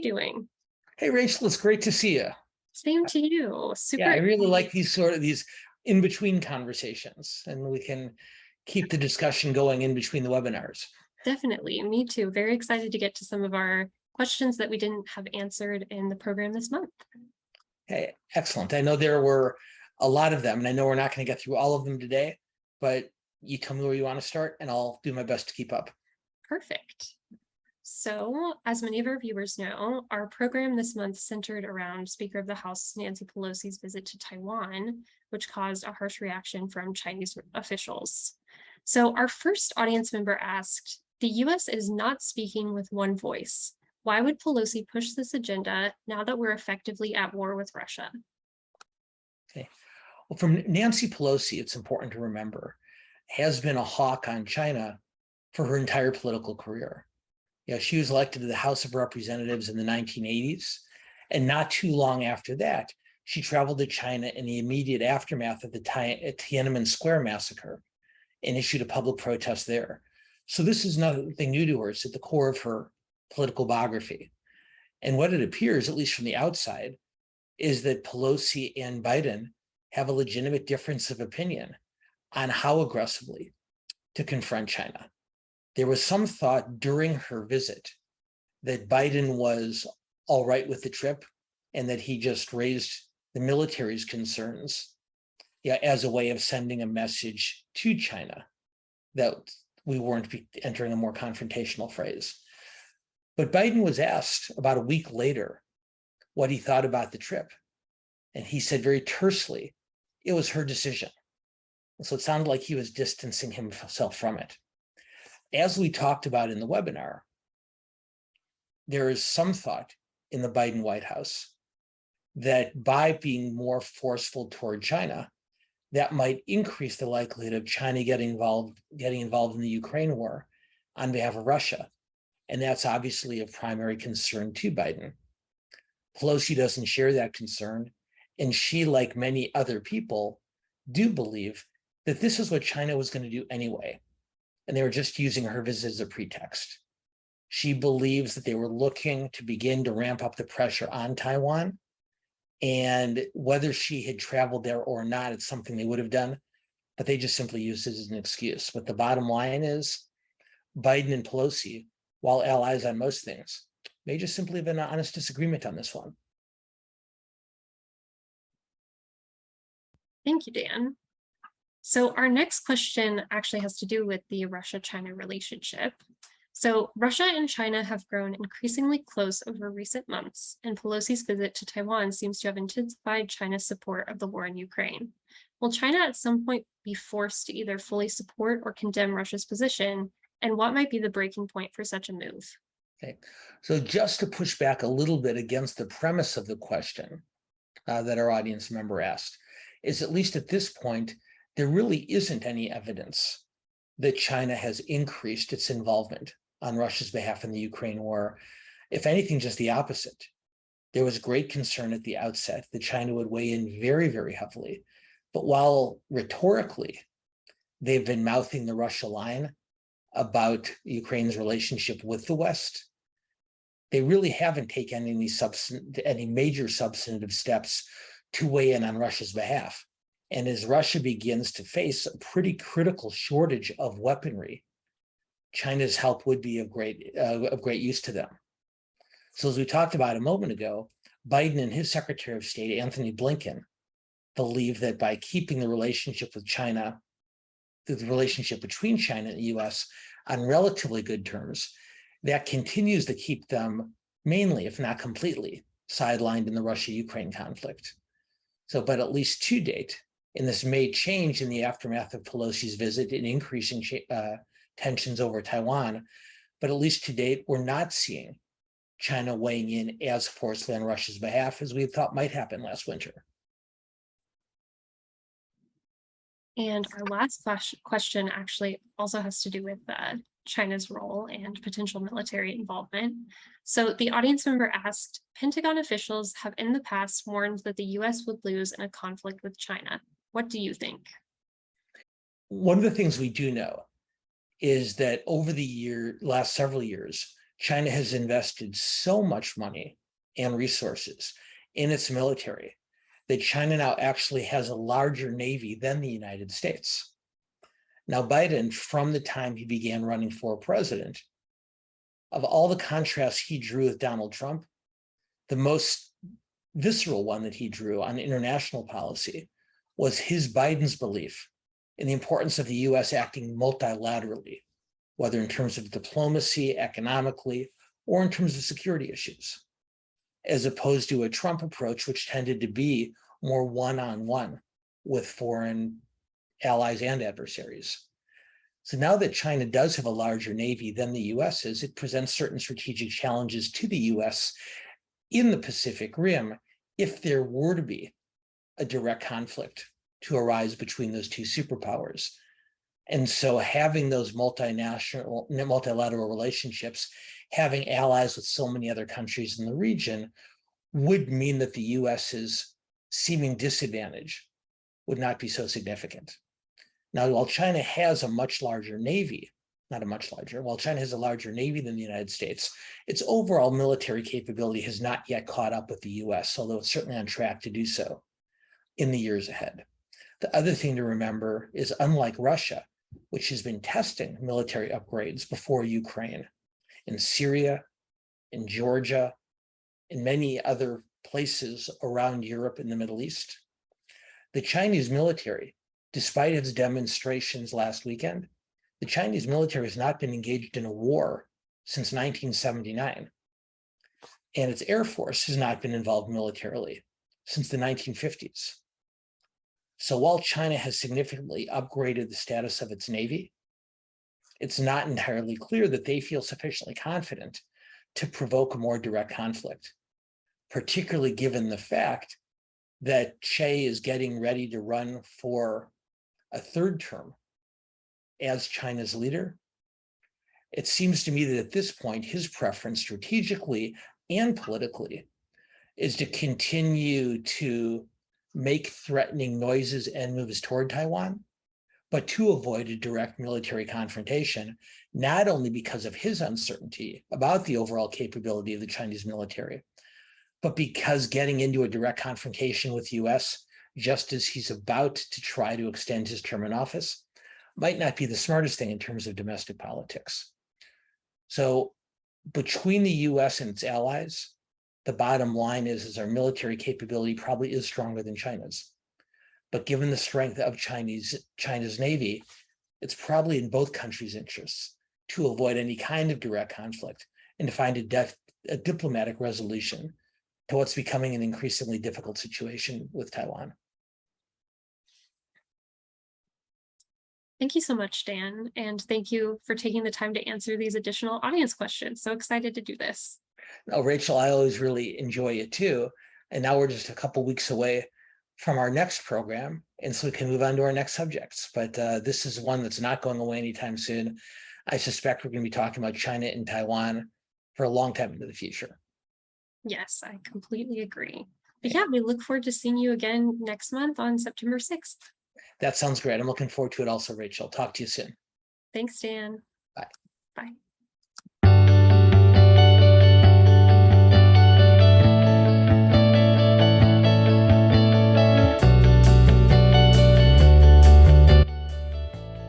doing? Hey, Rachel, it's great to see you. Same to you. Yeah, Super I really like excited. these in-between conversations, and we can keep the discussion going in between the webinars. Definitely. Me too. Very excited to get to some of our questions that we didn't have answered in the program this month. Hey, excellent. I know there were a lot of them, and I know we're not going to get through all of them today, but you tell me where you want to start, and I'll do my best to keep up. Perfect. So, as many of our viewers know, our program this month centered around Speaker of the House Nancy Pelosi's visit to Taiwan, which caused a harsh reaction from Chinese officials. So, our first audience member asked, the US is not speaking with one voice. Why would Pelosi push this agenda now that we're effectively at war with Russia? Okay. Well, from Nancy Pelosi, it's important to remember, has been a hawk on China for her entire political career. She was elected to the House of Representatives in the 1980s, and not too long after that, she traveled to China in the immediate aftermath of the Tiananmen Square massacre and issued a public protest there. So this is nothing new to her. It's at the core of her political biography. And what it appears, at least from the outside, is that Pelosi and Biden have a legitimate difference of opinion on how aggressively to confront China. There was some thought during her visit that Biden was all right with the trip and that he just raised the military's concerns as a way of sending a message to China that we weren't entering a more confrontational phase. But Biden was asked about a week later what he thought about the trip. And he said very tersely, it was her decision. And so it sounded like he was distancing himself from it. As we talked about in the webinar, there is some thought in the Biden White House that by being more forceful toward China, that might increase the likelihood of China getting involved in the Ukraine war on behalf of Russia. And that's obviously of primary concern to Biden. Pelosi doesn't share that concern. And she, like many other people, do believe that this is what China was going to do anyway. And they were just using her visit as a pretext. She believes that they were looking to begin to ramp up the pressure on Taiwan. And whether she had traveled there or not, it's something they would have done, but they just simply used it as an excuse. But the bottom line is Biden and Pelosi, while allies on most things, may just simply have an honest disagreement on this one. Thank you, Dan. So our next question actually has to do with the Russia-China relationship. So Russia and China have grown increasingly close over recent months, and Pelosi's visit to Taiwan seems to have intensified China's support of the war in Ukraine. Will China at some point be forced to either fully support or condemn Russia's position, and what might be the breaking point for such a move? Okay, so just to push back a little bit against the premise of the question that our audience member asked, is at least at this point, there really isn't any evidence that China has increased its involvement on Russia's behalf in the Ukraine war. If anything, just the opposite. There was great concern at the outset that China would weigh in very, very heavily. But while rhetorically, they've been mouthing the Russia line about Ukraine's relationship with the West, they really haven't taken any major substantive steps to weigh in on Russia's behalf. And as Russia begins to face a pretty critical shortage of weaponry, China's help would be of great use to them. So as we talked about a moment ago, Biden and his Secretary of State, Anthony Blinken, believe that by keeping the relationship with China, the relationship between China and the US on relatively good terms, that continues to keep them mainly, if not completely, sidelined in the Russia-Ukraine conflict. So, but at least to date, and this may change in the aftermath of Pelosi's visit and increasing tensions over Taiwan, but at least to date, we're not seeing China weighing in as forcefully on Russia's behalf as we had thought might happen last winter. And our last question actually also has to do with China's role and potential military involvement. So the audience member asked, Pentagon officials have in the past warned that the US would lose in a conflict with China. What do you think? One of the things we do know is that over the last several years, China has invested so much money and resources in its military that China now actually has a larger Navy than the United States. Now, Biden, from the time he began running for president, of all the contrasts he drew with Donald Trump, the most visceral one that he drew on international policy was Biden's belief in the importance of the US acting multilaterally, whether in terms of diplomacy, economically, or in terms of security issues, as opposed to a Trump approach, which tended to be more one-on-one with foreign allies and adversaries. So now that China does have a larger Navy than the US is, it presents certain strategic challenges to the US in the Pacific Rim if there were to be a direct conflict to arise between those two superpowers. And so having those multilateral relationships, having allies with so many other countries in the region would mean that the US's seeming disadvantage would not be so significant. Now, while China has a much larger Navy, while China has a larger Navy than the United States, its overall military capability has not yet caught up with the US, although it's certainly on track to do so in the years ahead. The other thing to remember is, unlike Russia, which has been testing military upgrades before Ukraine, in Syria, in Georgia, in many other places around Europe and the Middle East, the Chinese military, despite its demonstrations last weekend, the Chinese military has not been engaged in a war since 1979. And its Air Force has not been involved militarily since the 1950s. So while China has significantly upgraded the status of its Navy, it's not entirely clear that they feel sufficiently confident to provoke a more direct conflict, particularly given the fact that Che is getting ready to run for a third term as China's leader. It seems to me that at this point, his preference strategically and politically is to continue to make threatening noises and moves toward Taiwan, but to avoid a direct military confrontation, not only because of his uncertainty about the overall capability of the Chinese military, but because getting into a direct confrontation with the US, just as he's about to try to extend his term in office, might not be the smartest thing in terms of domestic politics. So between the US and its allies, the bottom line is our military capability probably is stronger than China's. But given the strength of China's Navy, it's probably in both countries' interests to avoid any kind of direct conflict and to find a diplomatic resolution to what's becoming an increasingly difficult situation with Taiwan. Thank you so much, Dan. And thank you for taking the time to answer these additional audience questions. So excited to do this. No, Rachel, I always really enjoy it too. And now we're just a couple weeks away from our next program, and so we can move on to our next subjects. But this is one that's not going away anytime soon. I suspect we're going to be talking about China and Taiwan for a long time into the future. Yes, I completely agree. But yeah, we look forward to seeing you again next month on September 6th. That sounds great. I'm looking forward to it also, Rachel. Talk to you soon. Thanks, Dan. Bye. Bye.